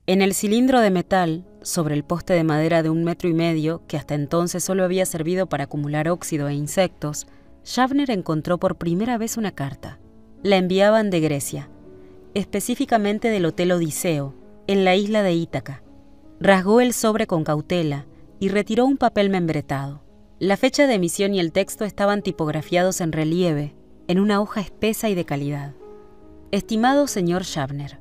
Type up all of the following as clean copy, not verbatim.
En el cilindro de metal, sobre el poste de madera de 1,5 metros, que hasta entonces solo había servido para acumular óxido e insectos, Shavner encontró por primera vez una carta. La enviaban de Grecia, específicamente del Hotel Odiseo, en la isla de Ítaca. Rasgó el sobre con cautela y retiró un papel membretado. La fecha de emisión y el texto estaban tipografiados en relieve, en una hoja espesa y de calidad. Estimado señor Shavner,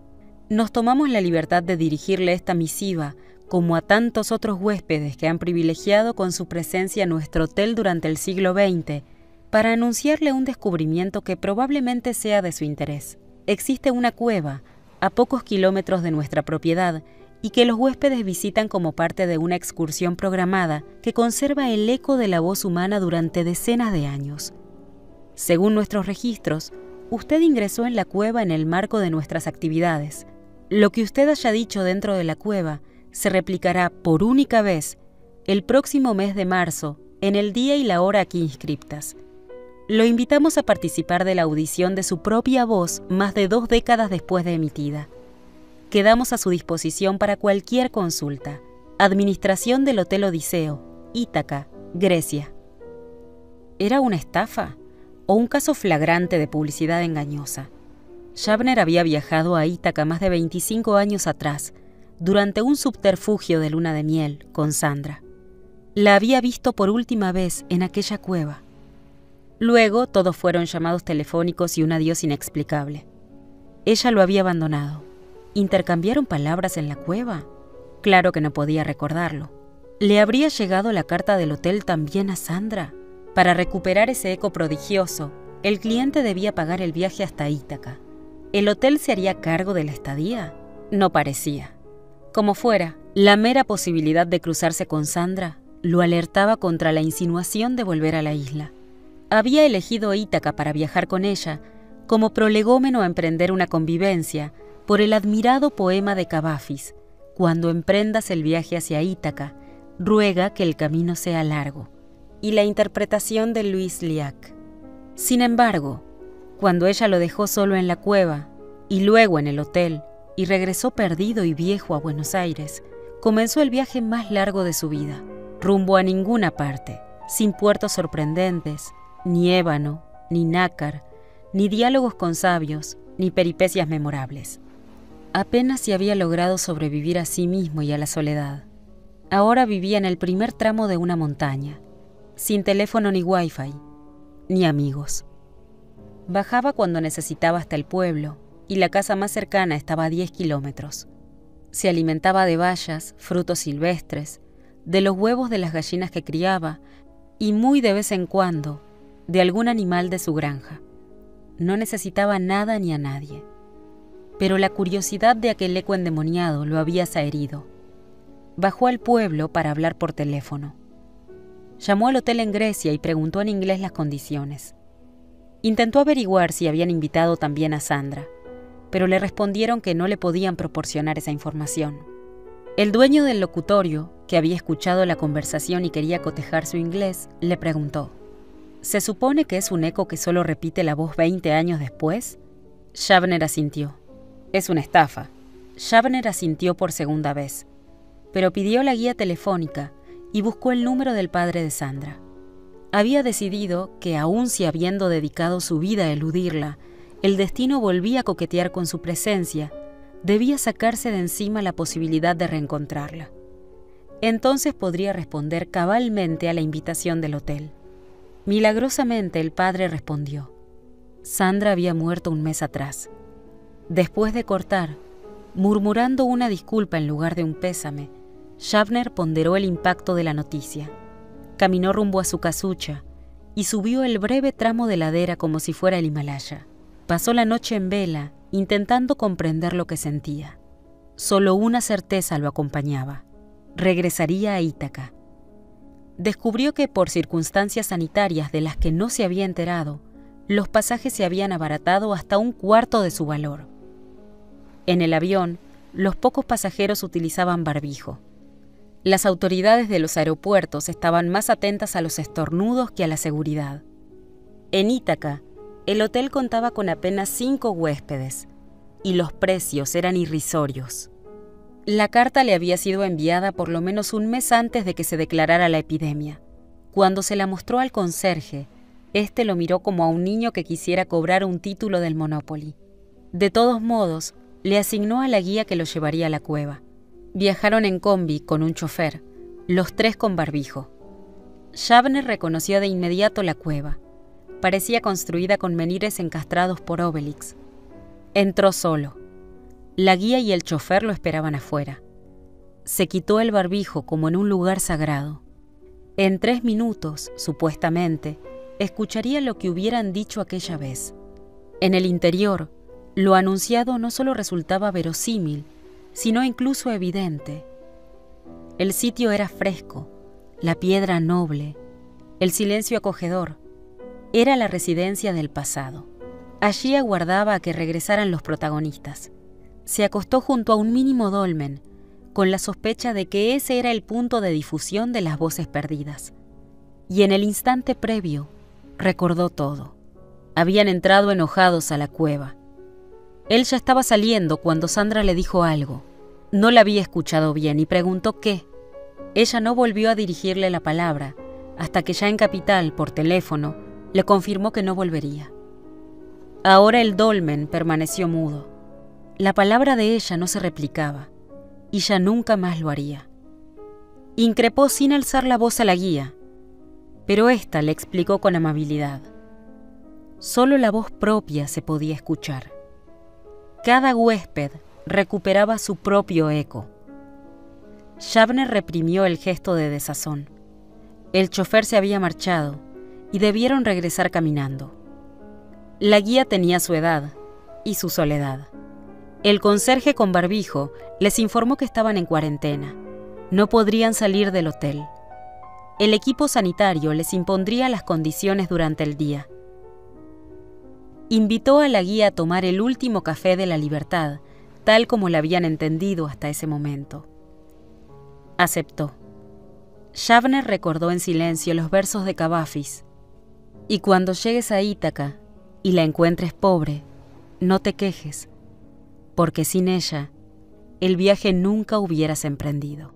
nos tomamos la libertad de dirigirle esta misiva, como a tantos otros huéspedes que han privilegiado con su presencia nuestro hotel durante el siglo XX, para anunciarle un descubrimiento que probablemente sea de su interés. Existe una cueva a pocos kilómetros de nuestra propiedad y que los huéspedes visitan como parte de una excursión programada que conserva el eco de la voz humana durante decenas de años. Según nuestros registros, usted ingresó en la cueva en el marco de nuestras actividades. Lo que usted haya dicho dentro de la cueva se replicará por única vez el próximo mes de marzo, en el día y la hora aquí inscriptas. Lo invitamos a participar de la audición de su propia voz más de 2 décadas después de emitida. Quedamos a su disposición para cualquier consulta. Administración del Hotel Odiseo, Ítaca, Grecia. ¿Era una estafa o un caso flagrante de publicidad engañosa? Shavner había viajado a Ítaca más de 25 años atrás, durante un subterfugio de luna de miel con Sandra. La había visto por última vez en aquella cueva. Luego todos fueron llamados telefónicos y un adiós inexplicable. Ella lo había abandonado. ¿Intercambiaron palabras en la cueva? Claro que no podía recordarlo. ¿Le habría llegado la carta del hotel también a Sandra? Para recuperar ese eco prodigioso, el cliente debía pagar el viaje hasta Ítaca. ¿El hotel se haría cargo de la estadía? No parecía. Como fuera, la mera posibilidad de cruzarse con Sandra lo alertaba contra la insinuación de volver a la isla. Había elegido Ítaca para viajar con ella como prolegómeno a emprender una convivencia por el admirado poema de Cavafis: cuando emprendas el viaje hacia Ítaca, ruega que el camino sea largo, y la interpretación de Louis Liac. Sin embargo, cuando ella lo dejó solo en la cueva y luego en el hotel y regresó perdido y viejo a Buenos Aires, comenzó el viaje más largo de su vida, rumbo a ninguna parte, sin puertos sorprendentes, ni ébano, ni nácar, ni diálogos con sabios, ni peripecias memorables. Apenas si había logrado sobrevivir a sí mismo y a la soledad. Ahora vivía en el primer tramo de una montaña, sin teléfono ni wifi, ni amigos. Bajaba cuando necesitaba hasta el pueblo, y la casa más cercana estaba a 10 kilómetros. Se alimentaba de bayas, frutos silvestres, de los huevos de las gallinas que criaba, y muy de vez en cuando, de algún animal de su granja. No necesitaba nada ni a nadie. Pero la curiosidad de aquel eco endemoniado lo había saherido. Bajó al pueblo para hablar por teléfono. Llamó al hotel en Grecia y preguntó en inglés las condiciones. Intentó averiguar si habían invitado también a Sandra, pero le respondieron que no le podían proporcionar esa información. El dueño del locutorio, que había escuchado la conversación y quería cotejar su inglés, le preguntó: ¿Se supone que es un eco que solo repite la voz 20 años después? Shavner asintió. Es una estafa. Shavner asintió por segunda vez, pero pidió la guía telefónica y buscó el número del padre de Sandra. Había decidido que, aun si habiendo dedicado su vida a eludirla, el destino volvía a coquetear con su presencia, debía sacarse de encima la posibilidad de reencontrarla. Entonces podría responder cabalmente a la invitación del hotel. Milagrosamente el padre respondió. Sandra había muerto 1 mes atrás. Después de cortar, murmurando una disculpa en lugar de un pésame, Shavner ponderó el impacto de la noticia. Caminó rumbo a su casucha y subió el breve tramo de ladera como si fuera el Himalaya. Pasó la noche en vela, intentando comprender lo que sentía. Solo una certeza lo acompañaba: regresaría a Ítaca. Descubrió que, por circunstancias sanitarias de las que no se había enterado, los pasajes se habían abaratado hasta 1/4 de su valor. En el avión, los pocos pasajeros utilizaban barbijo. Las autoridades de los aeropuertos estaban más atentas a los estornudos que a la seguridad. En Ítaca, el hotel contaba con apenas 5 huéspedes, y los precios eran irrisorios. La carta le había sido enviada por lo menos un mes antes de que se declarara la epidemia. Cuando se la mostró al conserje, éste lo miró como a un niño que quisiera cobrar un título del Monopoly. De todos modos, le asignó a la guía que lo llevaría a la cueva. Viajaron en combi con un chofer, los tres con barbijo. Shavner reconoció de inmediato la cueva. Parecía construida con menires encastrados por Obelix. Entró solo. La guía y el chofer lo esperaban afuera. Se quitó el barbijo como en un lugar sagrado. En 3 minutos, supuestamente, escucharía lo que hubieran dicho aquella vez. En el interior, lo anunciado no solo resultaba verosímil, sino incluso evidente. El sitio era fresco, la piedra noble, el silencio acogedor. Era la residencia del pasado. Allí aguardaba a que regresaran los protagonistas. Se acostó junto a un mínimo dolmen, con la sospecha de que ese era el punto de difusión de las voces perdidas. Y en el instante previo, recordó todo. Habían entrado enojados a la cueva. Él ya estaba saliendo cuando Sandra le dijo algo. No la había escuchado bien y preguntó qué. Ella no volvió a dirigirle la palabra, hasta que ya en Capital, por teléfono, le confirmó que no volvería. Ahora el dolmen permaneció mudo. La palabra de ella no se replicaba, y ya nunca más lo haría. Increpó sin alzar la voz a la guía, pero ésta le explicó con amabilidad. Solo la voz propia se podía escuchar. Cada huésped recuperaba su propio eco. Shavner reprimió el gesto de desazón. El chofer se había marchado y debieron regresar caminando. La guía tenía su edad y su soledad. El conserje con barbijo les informó que estaban en cuarentena. No podrían salir del hotel. El equipo sanitario les impondría las condiciones durante el día. Invitó a la guía a tomar el último café de la libertad, tal como la habían entendido hasta ese momento. Aceptó. Shavner recordó en silencio los versos de Cavafis. Y cuando llegues a Ítaca y la encuentres pobre, no te quejes, porque sin ella, el viaje nunca hubieras emprendido.